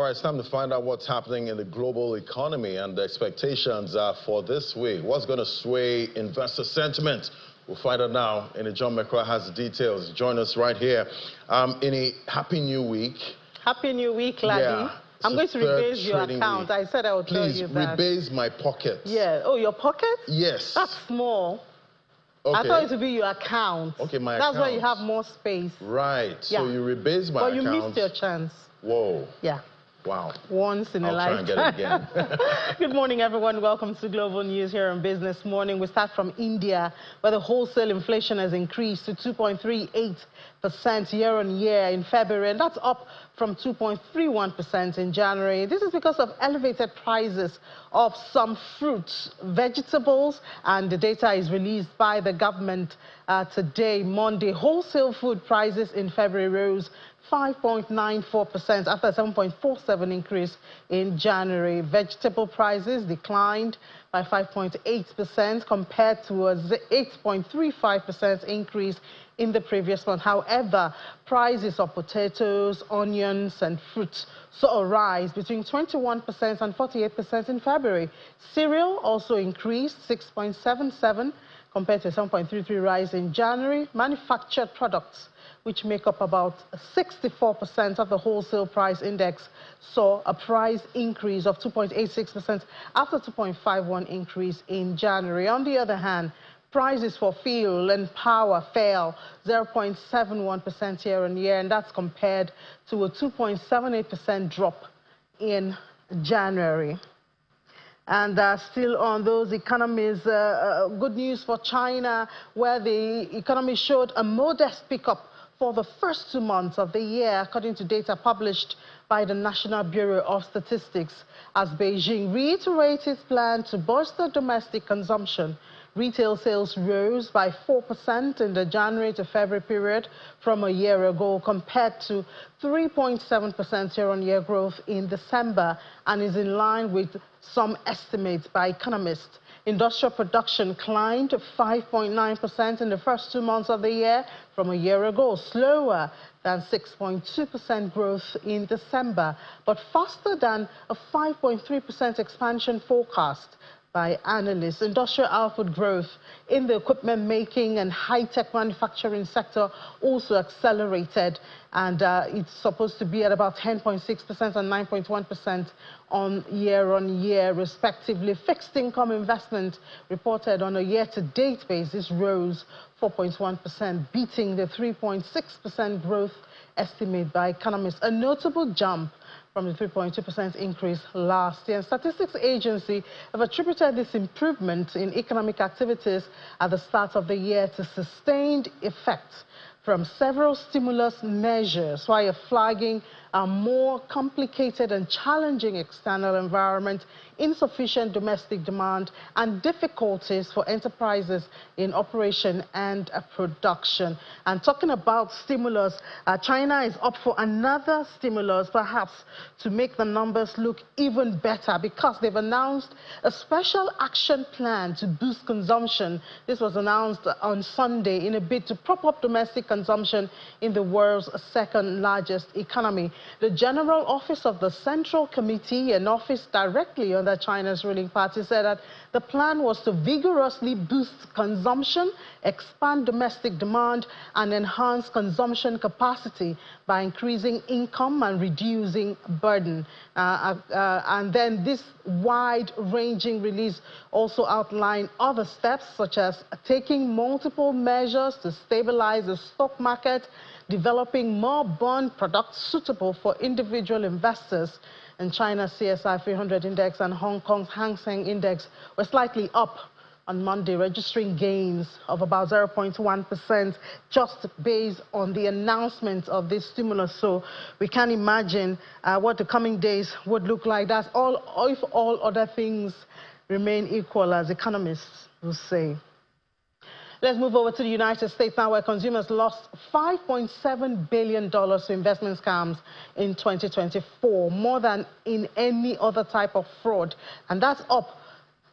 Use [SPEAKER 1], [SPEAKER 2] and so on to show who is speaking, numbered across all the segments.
[SPEAKER 1] right, it's time to find out what's happening in the global economy and the expectations for this week. What's going to sway investor sentiment? We'll find out now. John McCraw has the details. Join us right here. Happy New Week.
[SPEAKER 2] Happy New Week, laddie. Yeah. I'm going to rebase your account. Week. I said I would tell you that.
[SPEAKER 1] Please rebase my pocket.
[SPEAKER 2] Yeah. Oh, your pocket?
[SPEAKER 1] Yes.
[SPEAKER 2] That's small. Okay. I thought it would be your account.
[SPEAKER 1] Okay, my
[SPEAKER 2] account.
[SPEAKER 1] That's
[SPEAKER 2] where you have more space.
[SPEAKER 1] Right. Yeah. So you rebase my account.
[SPEAKER 2] But you missed your chance.
[SPEAKER 1] Whoa.
[SPEAKER 2] Yeah.
[SPEAKER 1] Wow.
[SPEAKER 2] Once in a lifetime.
[SPEAKER 1] I'll try and get it again.
[SPEAKER 2] Good morning, everyone. Welcome to Global News here on Business Morning. We start from India, where the wholesale inflation has increased to 2.38% year-on-year in February, and that's up from 2.31% in January. This is because of elevated prices of some fruits, vegetables, and the data is released by the government today, Monday. Wholesale food prices in February rose 5.94% after a 7.47% increase in January. Vegetable prices declined by 5.8% compared to a 8.35% increase in the previous month. However, prices of potatoes, onions, and fruits saw a rise between 21% and 48% in February. Cereal also increased 6.77% compared to a 7.33% rise in January. Manufactured products, which make up about 64% of the wholesale price index, saw a price increase of 2.86% after 2.51% increase in January. On the other hand, prices for fuel and power fell 0.71% year-on-year, and that's compared to a 2.78% drop in January. And still on those economies, good news for China, where the economy showed a modest pickup for the first 2 months of the year, according to data published by the National Bureau of Statistics, as Beijing reiterates its plan to bolster domestic consumption. Retail sales rose by 4% in the January to February period from a year ago, compared to 3.7% year-on-year growth in December, and is in line with some estimates by economists. Industrial production climbed 5.9% in the first 2 months of the year from a year ago, slower than 6.2% growth in December, but faster than a 5.3% expansion forecast by analysts. Industrial output growth in the equipment making and high-tech manufacturing sector also accelerated, and it's supposed to be at about 10.6% and 9.1% on year-on-year, respectively. Fixed income investment reported on a year-to-date basis rose 4.1%, beating the 3.6% growth estimate by economists, a notable jump from the 3.2% increase last year. Statistics Agency have attributed this improvement in economic activities at the start of the year to sustained effects from several stimulus measures, while flagging a more complicated and challenging external environment, insufficient domestic demand, and difficulties for enterprises in operation and production. And talking about stimulus, China is up for another stimulus, perhaps to make the numbers look even better, because they've announced a special action plan to boost consumption. This was announced on Sunday in a bid to prop up domestic consumption in the world's second largest economy. The General Office of the Central Committee, an office directly under China's ruling party, said that the plan was to vigorously boost consumption, expand domestic demand, and enhance consumption capacity by increasing income and reducing burden. And then this wide-ranging release also outlined other steps, such as taking multiple measures to stabilize the stock market, developing more bond products suitable for individual investors. And China's CSI 300 index and Hong Kong's Hang Seng index were slightly up on Monday, registering gains of about 0.1% just based on the announcement of this stimulus. So we can imagine what the coming days would look like. That's all if all other things remain equal, as economists will say. Let's move over to the United States now, where consumers lost $5.7 billion to investment scams in 2024, more than in any other type of fraud. And that's up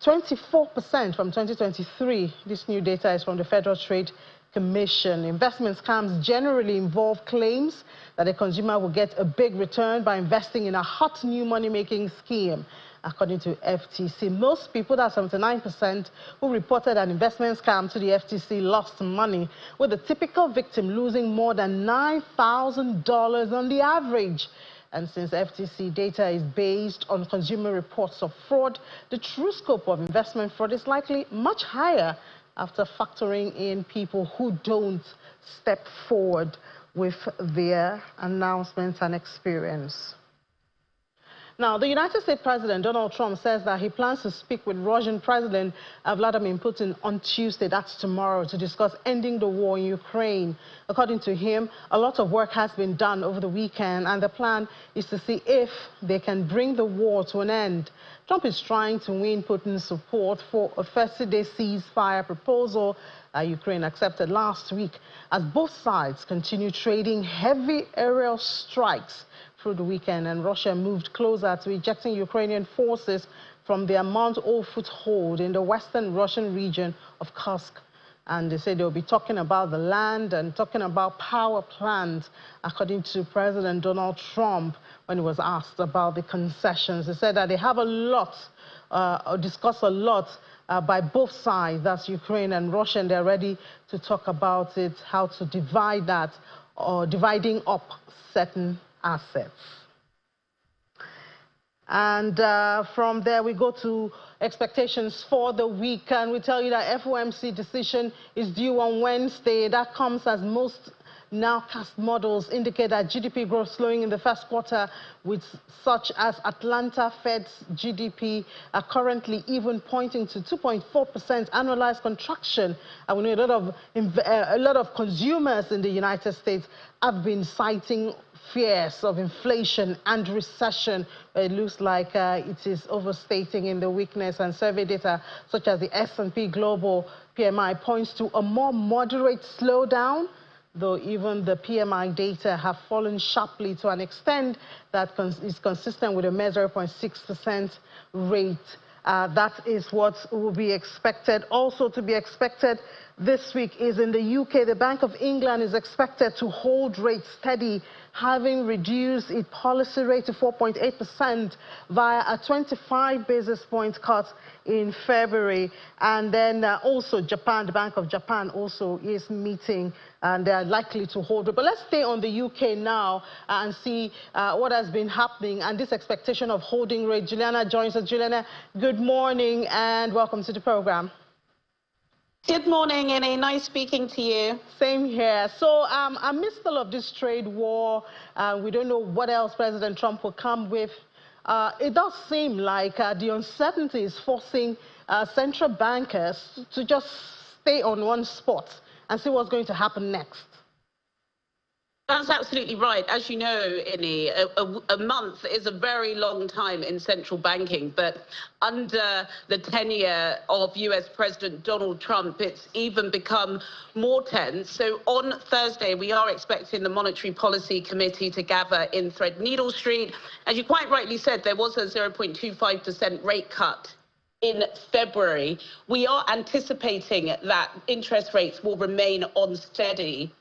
[SPEAKER 2] 24% from 2023. This new data is from the Federal Trade commission. Investment scams generally involve claims that a consumer will get a big return by investing in a hot new money-making scheme. According to FTC, most people, that's 79%, who reported an investment scam to the FTC lost money, with the typical victim losing more than $9,000 on the average. And since FTC data is based on consumer reports of fraud, the true scope of investment fraud is likely much higher after factoring in people who don't step forward with their announcements and experience. Now, the United States President Donald Trump says that he plans to speak with Russian President Vladimir Putin on Tuesday, that's tomorrow, to discuss ending the war in Ukraine. According to him, a lot of work has been done over the weekend, and the plan is to see if they can bring the war to an end. Trump is trying to win Putin's support for a 30-day ceasefire proposal that Ukraine accepted last week, as both sides continue trading heavy aerial strikes through the weekend, and Russia moved closer to ejecting Ukrainian forces from their month-old foothold in the western Russian region of Kursk. And they say they'll be talking about the land and talking about power plants, according to President Donald Trump when he was asked about the concessions. They said that they have a lot, discuss a lot by both sides, that's Ukraine and Russia, and they're ready to talk about it, how to divide that, or dividing up certain assets. And from there we go to expectations for the week, and we tell you that FOMC decision is due on Wednesday. That comes as most nowcast models indicate that GDP growth slowing in the first quarter, with such as Atlanta Fed's GDP currently even pointing to 2.4% annualized contraction. And we know a lot of consumers in the United States have been citing fears of inflation and recession. It looks like it is overstating in the weakness, and survey data such as the S&P Global PMI points to a more moderate slowdown, though even the PMI data have fallen sharply to an extent that is consistent with a mere 0.6% rate. That is what will be expected. Also to be expected this week is in the UK. The Bank of England is expected to hold rates steady, having reduced its policy rate to 4.8% via a 25 basis point cut in February. And then also Japan, the Bank of Japan also is meeting, and they are likely to hold it. But let's stay on the UK now and see what has been happening and this expectation of holding rate. Juliana joins us. Juliana, good morning and welcome to the program.
[SPEAKER 3] Good morning, Innie. Nice speaking to you.
[SPEAKER 2] Same here. So amidst all of this trade war, we don't know what else President Trump will come with. It does seem like the uncertainty is forcing central bankers to just stay on one spot and see what's going to happen next.
[SPEAKER 3] That's absolutely right. As you know, Innie, a month is a very long time in central banking, but under the tenure of US President Donald Trump, it's even become more tense. So on Thursday, we are expecting the Monetary Policy Committee to gather in Threadneedle Street. As you quite rightly said, there was a 0.25% rate cut in February. We are anticipating that interest rates will remain unsteady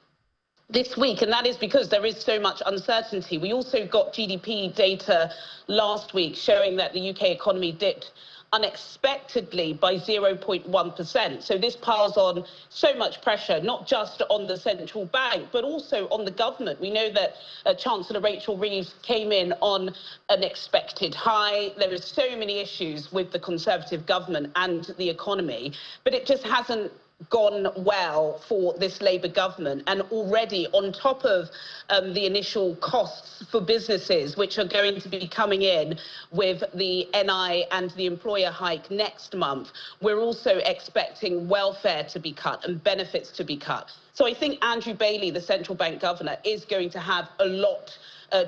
[SPEAKER 3] this week, and that is because there is so much uncertainty. We also got GDP data last week showing that the UK economy dipped unexpectedly by 0.1%. So this piles on so much pressure, not just on the central bank, but also on the government. We know that Chancellor Rachel Reeves came in on an expected high. There are so many issues with the Conservative government and the economy, but it just hasn't gone well for this Labour government. And already on top of the initial costs for businesses, which are going to be coming in with the NI and the employer hike next month, we're also expecting welfare to be cut and benefits to be cut. So I think Andrew Bailey, the central bank governor, is going to have a lot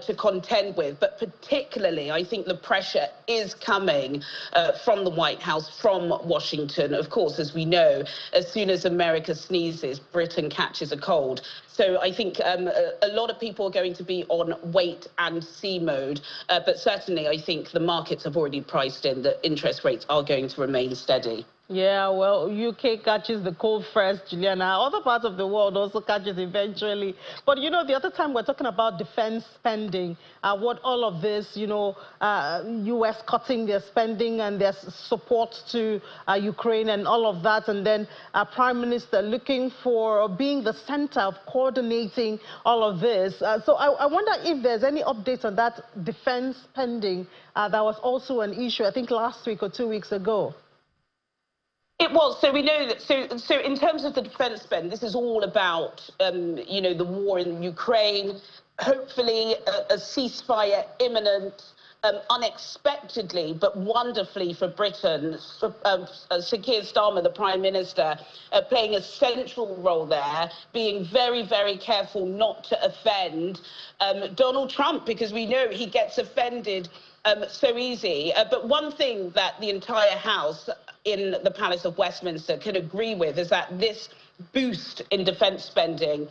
[SPEAKER 3] to contend with, but particularly I think the pressure is coming from the White House, from Washington. Of course, as we know, as soon as America sneezes, Britain catches a cold. So I think a lot of people are going to be on wait and see mode, but certainly I think the markets have already priced in that interest rates are going to remain steady.
[SPEAKER 2] Yeah, well, UK catches the cold first, Juliana. Other parts of the world also catches eventually. But, you know, the other time we're talking about defense spending, what all of this, you know, US cutting their spending and their support to Ukraine and all of that. And then Prime Minister looking for being the center of coordinating all of this. So I wonder if there's any updates on that defense spending that was also an issue, I think, last week or 2 weeks ago.
[SPEAKER 3] It was. So we know that, so in terms of the defense spend, this is all about, you know, the war in Ukraine, hopefully a ceasefire imminent, unexpectedly but wonderfully for Britain. Sir Keir Starmer, the Prime Minister, playing a central role there, being very, very careful not to offend Donald Trump, because we know he gets offended so easy. But one thing that the entire House in the Palace of Westminster can agree with is that this boost in defence spending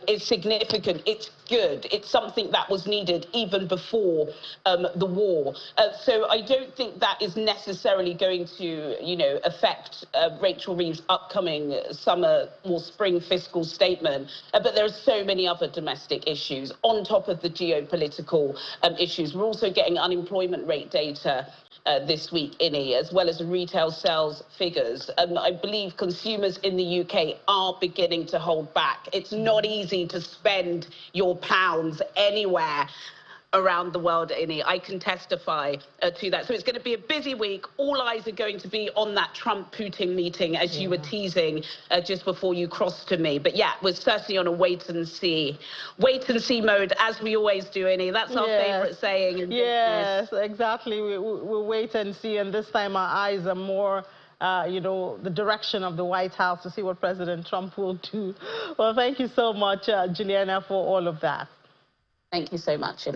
[SPEAKER 3] is significant. It's good. It's something that was needed even before the war. So I don't think that is necessarily going to, you know, affect Rachel Reeves' upcoming summer or spring fiscal statement. But there are so many other domestic issues on top of the geopolitical issues. We're also getting unemployment rate data this week, as well as retail sales figures. I believe consumers in the UK are beginning to hold back. It's not easy to spend your pounds anywhere around the world, I can testify to that. So it's going to be a busy week. All eyes are going to be on that Trump-Putin meeting, as you were teasing just before you crossed to me. But yeah, we're certainly on a wait-and-see mode, as we always do, That's our favourite saying in business.
[SPEAKER 2] Yes, exactly. We'll wait and see, and this time our eyes are more you know, the direction of the White House to see what President Trump will do. Well, thank you so much, Juliana, for all of that.
[SPEAKER 3] Thank you so much,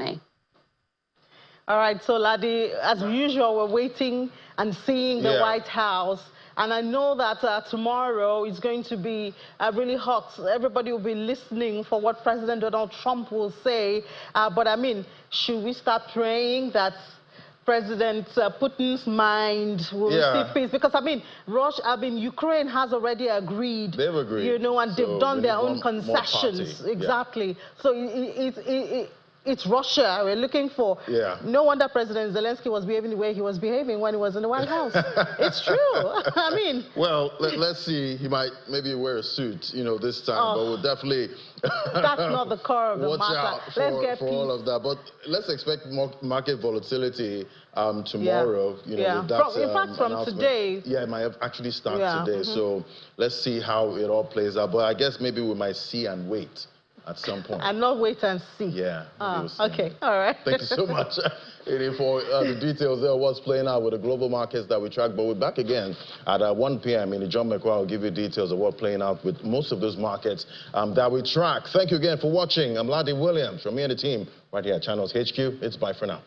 [SPEAKER 2] All right, so Ladi, as usual, we're waiting and seeing the White House. And I know that tomorrow is going to be really hot. Everybody will be listening for what President Donald Trump will say. But I mean, should we start praying that President Putin's mind will receive peace? Because I mean, Ukraine has already agreed.
[SPEAKER 1] They've agreed.
[SPEAKER 2] You know, and they've done their own concessions. Exactly.
[SPEAKER 1] Yeah.
[SPEAKER 2] So it's Russia we're looking for.
[SPEAKER 1] Yeah.
[SPEAKER 2] No wonder President Zelensky was behaving the way he was behaving when he was in the White House. It's true. I mean.
[SPEAKER 1] Well, let's see. He might maybe wear a suit, you know, this time, but we'll definitely.
[SPEAKER 2] That's not the core of the matter.
[SPEAKER 1] Watch out for all of that. But let's expect more market volatility tomorrow. You know, with that,
[SPEAKER 2] in fact, from today.
[SPEAKER 1] Yeah, it might have actually started today. So let's see how it all plays out. But I guess maybe we might see and wait at some point.
[SPEAKER 2] And not wait and see.
[SPEAKER 1] Yeah.
[SPEAKER 2] Okay, all right.
[SPEAKER 1] Thank you so much, for the details there, what's playing out with the global markets that we track. But we're back again at 1 p.m. John McCraw will give you details of what's playing out with most of those markets that we track. Thank you again for watching. I'm Ladi Williams from me and the team right here at Channels HQ. It's bye for now.